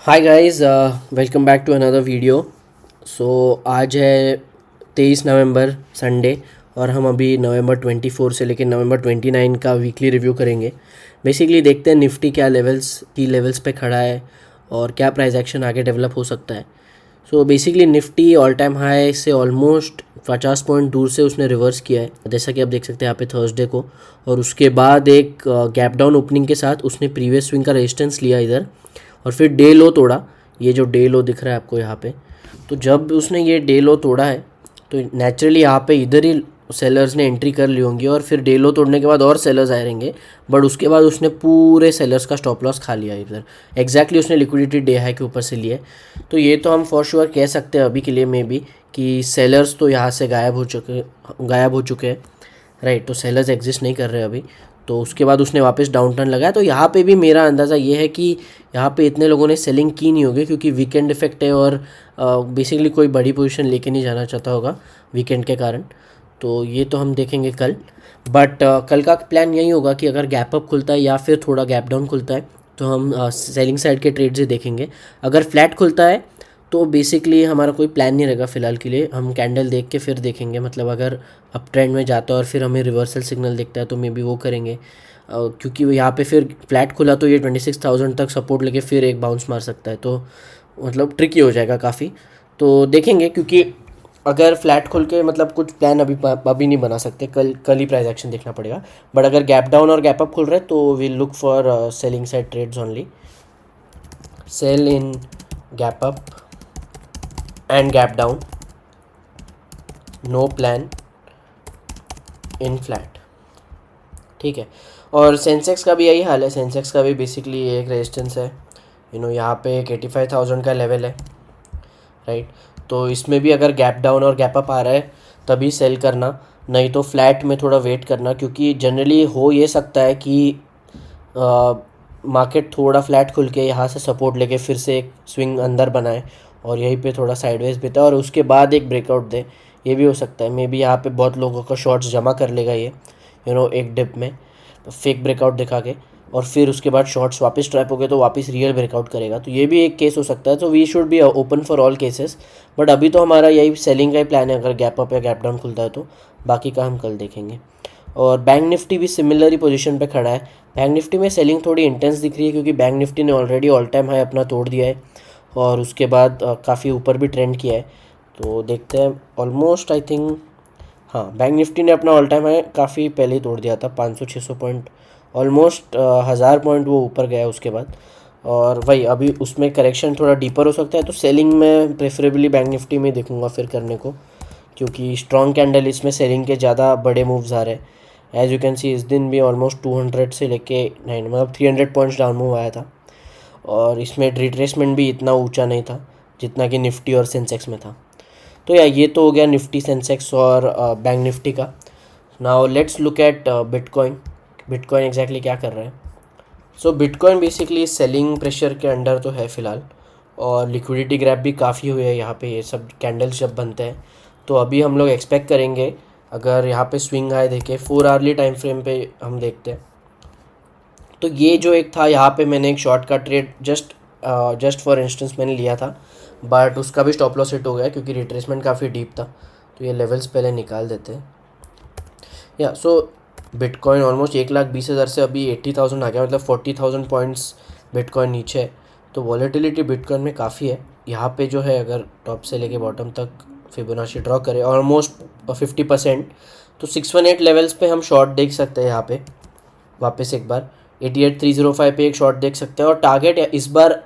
Hi guys, welcome back to another video. So आज है 23 नवंबर, Sunday. और हम अभी नवंबर 24 से लेकर नवंबर 29 का वीकली रिव्यू करेंगे। बेसिकली देखते हैं निफ्टी क्या लेवल्स पे खड़ा है और क्या प्राइस एक्शन आगे डेवलप हो सकता है। So basically Nifty all time high से ऑलमोस्ट 50 पॉइंट दूर से उसने रिवर्स किया है, जैसा कि आप देख सकते हैं यहाँ पे थर्सडे को। और उसके बाद एक गैप डाउन ओपनिंग के साथ उसने प्रीवियस स्विंग का रेजिस्टेंस लिया इधर, और फिर डे लो तोड़ा। ये जो डे लो दिख रहा है आपको यहाँ पे, तो जब उसने ये डे लो तोड़ा है तो नेचुरली यहाँ पे इधर ही सेलर्स ने एंट्री कर ली होंगी, और फिर डे लो तोड़ने के बाद और सेलर्स आए रहेंगे। बट उसके बाद उसने पूरे सेलर्स का स्टॉप लॉस खा लिया इधर। एग्जैक्टली उसने लिक्विडिटी डे हाई के ऊपर से लिए। तो ये तो हम फॉर श्योर कह सकते हैं अभी के लिए मे बी कि सेलर्स तो यहाँ से गायब हो चुके हैं। राइट, तो सेलर्स एग्जिस्ट नहीं कर रहे अभी। तो उसके बाद उसने वापस डाउन टर्न लगाया। तो यहाँ पे भी मेरा अंदाज़ा ये है कि यहाँ पे इतने लोगों ने सेलिंग की नहीं होगी, क्योंकि वीकेंड इफेक्ट है और बेसिकली कोई बड़ी पोजीशन लेके नहीं जाना चाहता होगा वीकेंड के कारण। तो ये तो हम देखेंगे कल। बट कल का प्लान यही होगा कि अगर गैप अप खुलता है या फिर थोड़ा गैप डाउन खुलता है तो हम सेलिंग साइड के ट्रेड्स ही देखेंगे। अगर फ्लैट खुलता है तो बेसिकली हमारा कोई प्लान नहीं रहेगा फ़िलहाल के लिए। हम कैंडल देख के फिर देखेंगे, मतलब अगर अप ट्रेंड में जाता है और फिर हमें रिवर्सल सिग्नल दिखता है तो मे बी वो करेंगे। क्योंकि वो यहाँ पे फिर फ्लैट खुला तो ये 26,000 तक सपोर्ट लेके फिर एक बाउंस मार सकता है, तो मतलब ट्रिकी हो जाएगा काफ़ी। तो देखेंगे, क्योंकि अगर फ्लैट खुल के मतलब कुछ प्लान अभी नहीं बना सकते, कल कल ही प्राइस एक्शन देखना पड़ेगा। बट अगर गैप डाउन और गैप अप खुल रहा है तो we look for selling side trades only. Sell in gap up and gap down, no plan in flat. ठीक है। और सेंसेक्स का भी यही हाल है। सेंसेक्स का भी बेसिकली एक रेजिस्टेंस है, यहाँ पे एक 85,000 का लेवल है। राइट, तो इसमें भी अगर गैप डाउन और गैप अप आ रहा है तभी सेल करना, नहीं तो फ्लैट में थोड़ा वेट करना। क्योंकि जनरली हो ये सकता है कि मार्केट थोड़ा फ्लैट खुल के यहाँ से सपोर्ट लेके फिर से एक स्विंग अंदर बनाए और यहीं पे थोड़ा साइडवेज बीता और उसके बाद एक ब्रेकआउट दे। ये भी हो सकता है। मे बी यहाँ पे बहुत लोगों का शॉर्ट्स जमा कर लेगा ये, एक डिप में फेक ब्रेकआउट दिखा के, और फिर उसके बाद शॉर्ट्स वापस ट्रैप हो गए तो वापस रियल ब्रेकआउट करेगा। तो ये भी एक केस हो सकता है। तो we should be open for all cases. But अभी तो हमारा यही सेलिंग का ही प्लान है अगर गैप अप या गैप डाउन खुलता है तो। बाकी का हम कल देखेंगे। और बैंक निफ्टी भी सिमिलर ही पोजीशन पे खड़ा है। बैंक निफ्टी में सेलिंग थोड़ी इंटेंस दिख रही है, क्योंकि बैंक निफ्टी ने ऑलरेडी ऑल टाइम हाई अपना तोड़ दिया है और उसके बाद काफ़ी ऊपर भी ट्रेंड किया है। तो देखते हैं। ऑलमोस्ट आई थिंक, हाँ, बैंक निफ्टी ने अपना ऑल टाइम हाई काफ़ी पहले ही तोड़ दिया था, 500-600 पॉइंट, ऑलमोस्ट 1000 पॉइंट वो ऊपर गया उसके बाद। और वही अभी उसमें करेक्शन थोड़ा डीपर हो सकता है। तो सेलिंग में प्रेफरेबली बैंक निफ्टी में देखूंगा फिर करने को, क्योंकि स्ट्रॉन्ग कैंडल इसमें सेलिंग के ज़्यादा बड़े मूव्स आ रहे हैं। एज यू कैन सी इस दिन भी ऑलमोस्ट 200 से लेके 9 मतलब 300 पॉइंट्स डाउन मूव आया था। और इसमें रिट्रेसमेंट भी इतना ऊंचा नहीं था जितना कि निफ्टी और सेंसेक्स में था। तो या ये तो हो गया निफ्टी, सेंसेक्स और बैंक निफ्टी का। Now let's look at bitcoin. Bitcoin exactly क्या कर रहा है। सो बिटकॉइन बेसिकली सेलिंग प्रेशर के अंडर तो है फ़िलहाल, और लिक्विडिटी ग्रैब भी काफ़ी हुई है यहाँ पे। ये सब कैंडल्स जब बनते हैं तो अभी हम लोग एक्सपेक्ट करेंगे, अगर यहाँ पे स्विंग हाई देखे 4 आवर्ली टाइम फ्रेम पे हम देखते हैं तो ये जो एक था यहाँ पे मैंने एक शॉर्ट का ट्रेड जस्ट फॉर इंस्टेंस मैंने लिया था, बट उसका भी स्टॉप लॉस हिट हो गया क्योंकि रिट्रेसमेंट काफ़ी डीप था। तो ये लेवल्स पहले निकाल देते हैं। या सो बिटकॉइन ऑलमोस्ट 1,20,000 से अभी 80,000 आ गया, मतलब 40,000 पॉइंट्स बिटकॉइन नीचे है। तो वॉलेटिलिटी बिटकॉइन में काफ़ी है। यहाँ पे जो है अगर टॉप से लेके बॉटम तक फिबोनाची ड्रॉ करें ऑलमोस्ट 50%, तो 618 लेवल्स पे हम शॉर्ट देख सकते हैं। यहाँ पे वापस एक बार 88,305 पे एक शॉर्ट देख सकते हैं। और टारगेट इस बार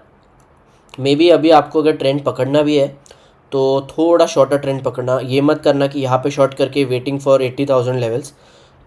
मे बी अभी आपको अगर ट्रेंड पकड़ना भी है तो थोड़ा शॉर्टर ट्रेंड पकड़ना, ये मत करना कि यहाँ पे शॉर्ट करके वेटिंग फॉर 80,000 लेवल्स।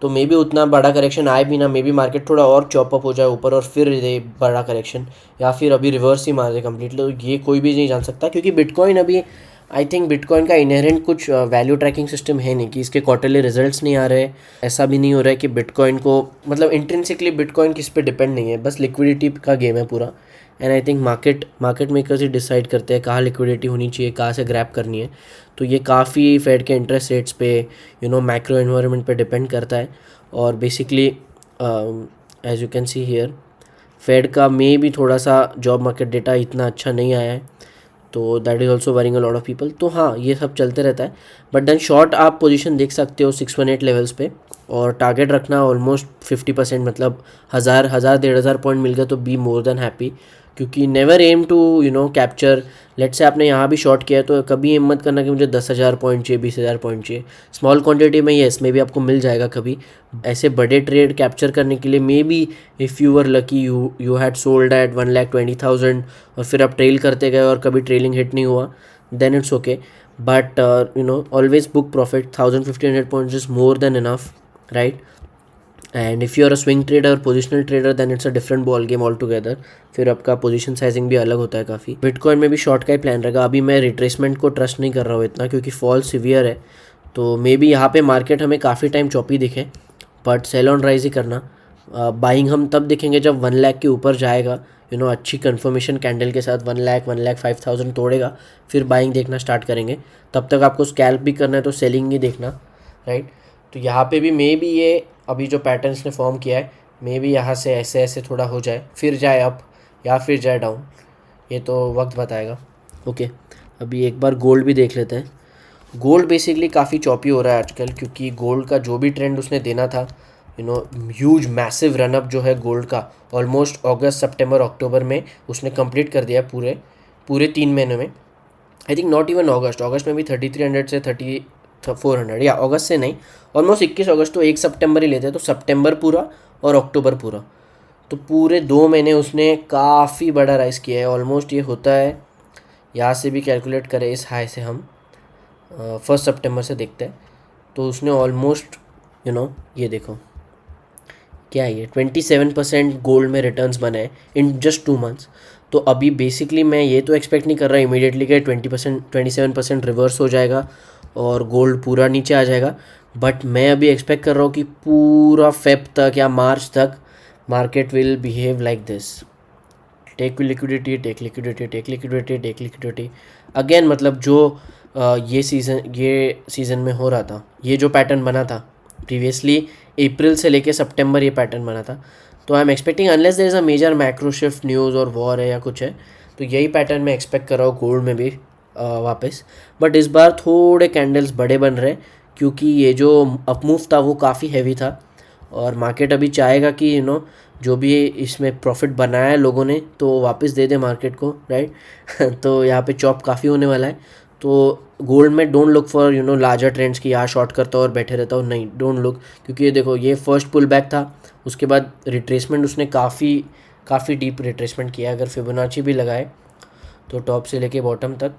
तो मे बी उतना बड़ा करेक्शन आए भी ना, मे बी मार्केट थोड़ा और चॉप अप हो जाए ऊपर और फिर ये बड़ा करेक्शन, या फिर अभी रिवर्स ही मार दे कम्प्लीटली। तो ये कोई भी नहीं जान सकता, क्योंकि बिटकॉइन अभी आई थिंक बिटकॉइन का इनहेरेंट कुछ वैल्यू ट्रैकिंग सिस्टम है नहीं कि इसके क्वार्टरली रिजल्ट्स नहीं आ रहे। ऐसा भी नहीं हो रहा है कि बिटकॉइन को, मतलब इंट्रिंसिकली बिटकॉइन किस पे डिपेंड नहीं है, बस लिक्विडिटी का गेम है पूरा। And I think market makers he decide करते हैं कहाँ लिक्विडिटी होनी चाहिए, कहाँ से ग्रैब करनी है। तो ये काफ़ी फेड के इंटरेस्ट रेट्स पे, मैक्रो एनवायरनमेंट पे डिपेंड करता है। और basically as you can see here, Fed का में भी थोड़ा सा जॉब मार्केट डेटा इतना अच्छा नहीं आया है, तो that is also worrying a lot of people. तो हाँ, ये सब चलते रहता है। बट देन शॉर्ट आप पोजीशन देख सकते हो 618 लेवल्स पे, और टारगेट रखना ऑलमोस्ट 50%, मतलब 1,000 पॉइंट मिल गया तो बी मोर देन हैप्पी। क्योंकि never aim to capture, let से आपने यहाँ भी शॉर्ट किया है तो कभी एम मत करना कि मुझे 10,000 पॉइंट चाहिए, 20,000 पॉइंट चाहिए। स्मॉल क्वांटिटी में येस में भी आपको मिल जाएगा कभी। ऐसे बड़े ट्रेड कैप्चर करने के लिए may be if you were lucky you had sold at 1,20,000 और फिर आप ट्रेल करते गए और कभी ट्रेलिंग हिट नहीं हुआ, then it's okay. But always book profit, 1,000-1,500 points is more than enough, right? And if you are a swing trader, positional trader, then it's a different ball game all together. फिर आपका position sizing भी अलग होता है काफ़ी। Bitcoin में भी short का ही प्लान रहेगा। अभी मैं रिट्रेसमेंट को ट्रस्ट नहीं कर रहा हूँ इतना, क्योंकि फॉल सीवियर है। तो मे बी यहाँ पे मार्केट हमें काफ़ी टाइम चॉपी दिखे, बट सेल ऑन राइज ही करना। बाइंग हम तब दिखेंगे जब 1 लाख के ऊपर जाएगा, अच्छी कंफर्मेशन कैंडल के साथ 1 लाख 1,05,000 तोड़ेगा, फिर बाइंग देखना स्टार्ट करेंगे। तब तक आपको स्कैल्प भी करना है तो सेलिंग ही देखना, राइट? तो यहाँ पे भी मे बी ये अभी जो पैटर्न्स ने फॉर्म किया है, मे बी यहाँ से ऐसे ऐसे थोड़ा हो जाए, फिर जाए अप या फिर जाए डाउन, ये तो वक्त बताएगा। ओके, अभी एक बार गोल्ड भी देख लेते हैं। गोल्ड बेसिकली काफ़ी चॉपी हो रहा है आजकल, क्योंकि गोल्ड का जो भी ट्रेंड उसने देना था, ह्यूज मैसिव रनअप जो है गोल्ड का, ऑलमोस्ट अगस्त सितंबर अक्टूबर में उसने कंप्लीट कर दिया पूरे पूरे 3 महीने में। आई थिंक नॉट इवन अगस्त में भी 3,300 से 3,400, या अगस्त से नहीं, ऑलमोस्ट 21 अगस्त, तो 1 सितंबर ही लेते हैं, तो सितंबर पूरा और अक्टूबर पूरा, तो पूरे 2 महीने उसने काफ़ी बड़ा राइज किया है। ऑलमोस्ट ये होता है, यहाँ से भी कैलकुलेट करें इस हाई से हम 1 सितंबर से देखते हैं, तो उसने ऑलमोस्ट ये देखो क्या है, ये 27% गोल्ड में रिटर्न्स बने हैं इन जस्ट 2 मंथ्स। तो अभी बेसिकली मैं ये तो एक्सपेक्ट नहीं कर रहा इमीडिएटली कि 27% रिवर्स हो जाएगा और गोल्ड पूरा नीचे आ जाएगा, बट मैं अभी एक्सपेक्ट कर रहा हूँ कि पूरा फेब तक या मार्च तक market will behave like this, take liquidity, take liquidity, take liquidity, take liquidity again. मतलब जो ये सीज़न में हो रहा था, ये जो पैटर्न बना था प्रीवियसली, अप्रैल से लेके सितंबर ये पैटर्न बना था। तो I am expecting, unless there is a major macro shift news और वॉर है या कुछ है, तो यही पैटर्न मैं एक्सपेक्ट कर रहा हूँ गोल्ड में भी वापस। बट इस बार थोड़े कैंडल्स बड़े बन रहे, क्योंकि ये जो अपमूव था वो काफ़ी हैवी था, और मार्केट अभी चाहेगा कि जो भी इसमें प्रॉफिट बनाया है लोगों ने तो वापस दे दे मार्केट को, राइट? तो यहाँ पे चॉप काफ़ी होने वाला है। तो गोल्ड में don't look for larger trends की यहाँ शॉर्ट करता हूँ और बैठे रहता हूँ, नहीं, डोंट लुक। क्योंकि ये देखो, ये फर्स्ट पुल बैक था, उसके बाद रिट्रेसमेंट उसने काफ़ी डीप रिट्रेसमेंट किया। अगर फिबोनाची भी लगाए तो टॉप से लेके बॉटम तक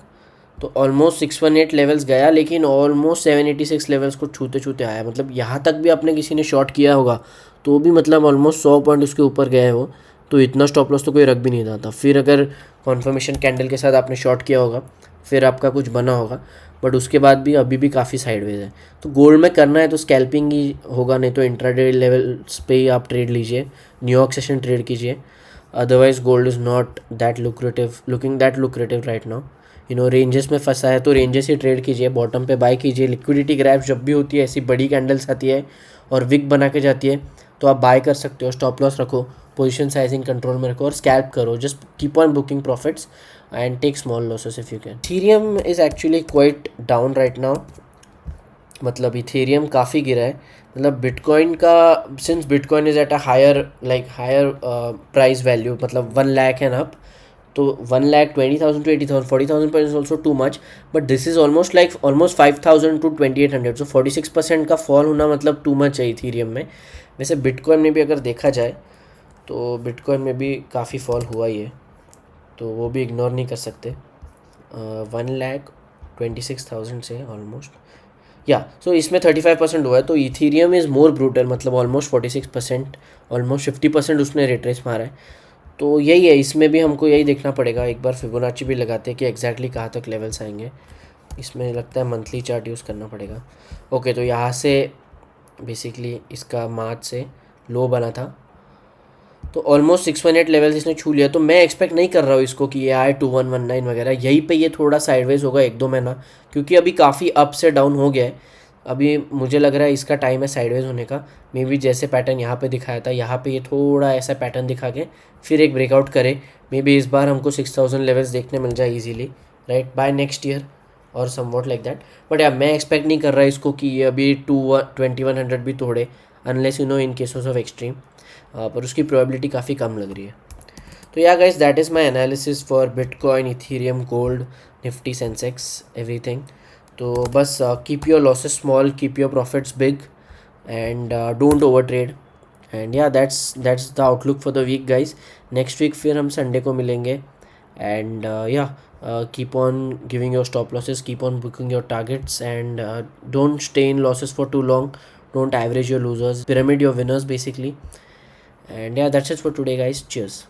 तो ऑलमोस्ट 618 लेवल्स गया, लेकिन ऑलमोस्ट 786 लेवल्स को छूते छूते आया। मतलब यहाँ तक भी आपने किसी ने शॉर्ट किया होगा तो भी मतलब ऑलमोस्ट 100 पॉइंट उसके ऊपर गए हो, तो इतना स्टॉप लॉस तो कोई रख भी नहीं रहा था। फिर अगर कॉन्फर्मेशन कैंडल के साथ आपने शॉर्ट किया होगा, फिर आपका कुछ बना होगा, बट उसके बाद भी अभी भी काफ़ी साइडवेज है। तो गोल्ड में करना है तो स्कैल्पिंग ही होगा, नहीं तो इंट्राडे लेवल्स पे ही आप ट्रेड लीजिए, न्यूयॉर्क सेशन ट्रेड कीजिए। Otherwise gold is not that lucrative right now. Ranges में फंसा है तो रेंजेस ही ट्रेड कीजिए, बॉटम पे बाय कीजिए। लिक्विडिटी ग्रैब जब भी होती है, ऐसी बड़ी कैंडल्स आती है और विक बना के जाती है, तो आप बाय कर सकते हो, स्टॉप लॉस रखो, पोजीशन साइजिंग कंट्रोल में रखो और स्कैल्प करो। Just keep on booking profits and take small losses if you can. Ethereum is actually quite down right now, मतलब इथेरियम काफ़ी गिरा है। मतलब बिटकॉइन का, since Bitcoin is at a higher price value, मतलब 1 लाख एंड अप, तो 1,20,000 to 80,000, 40,000 points is also too much, but this is almost 5,000 to 2,800, so 46% का fall होना मतलब टू मच है इथीरियम में। वैसे बिटकॉइन में भी अगर देखा जाए तो बिटकॉइन में भी काफ़ी फॉल हुआ ही है, तो वो भी इग्नोर नहीं कर सकते। 1,26,000 से ऑलमोस्ट, या सो इसमें 35% हुआ है, तो इथीरियम इज़ मोर ब्रूटल, मतलब ऑलमोस्ट 46%, ऑलमोस्ट 50% उसने रिट्रेस मारा है। तो यही है, इसमें भी हमको यही देखना पड़ेगा। एक बार फिबोनाची भी लगाते हैं कि एग्जैक्टली कहाँ तक लेवल्स आएंगे। इसमें लगता है मंथली चार्ट यूज़ करना पड़ेगा। ओके, तो यहाँ से बेसिकली इसका मार्च से लो बना था, तो ऑलमोस्ट 618 लेवल्स इसने छू लिया। तो मैं एक्सपेक्ट नहीं कर रहा हूँ इसको कि ये आए 2119 वगैरह, यहीं पे ये थोड़ा साइडवेज होगा 1-2 महीना, क्योंकि अभी काफ़ी अप से डाउन हो गया है। अभी मुझे लग रहा है इसका टाइम है साइडवेज होने का। मे बी जैसे पैटर्न यहाँ पे दिखाया था, यहाँ पे ये थोड़ा ऐसा पैटर्न दिखा के फिर एक ब्रेकआउट करे। मे बी इस बार हमको 6000 लेवल्स देखने मिल जाए easily, right, by next year और समवॉट लाइक दैट। बट यार मैं एक्सपेक्ट नहीं कर रहा इसको कि ये अभी 2100 भी तोड़े, unless in cases of extreme, पर उसकी प्रोबेबिलिटी काफ़ी कम लग रही है। तो yeah guys, that is my analysis for bitcoin, ethereum, gold, Nifty, Sensex, everything. तो बस keep your losses small, keep your profits big, and don't over trade. And yeah that's the outlook for the week guys. Next week फिर हम Sunday को मिलेंगे। And या keep on giving your stop losses, keep on booking your targets, and don't stay in losses for too long. Don't average your losers, pyramid your winners basically. And yeah, that's it for today guys. Cheers.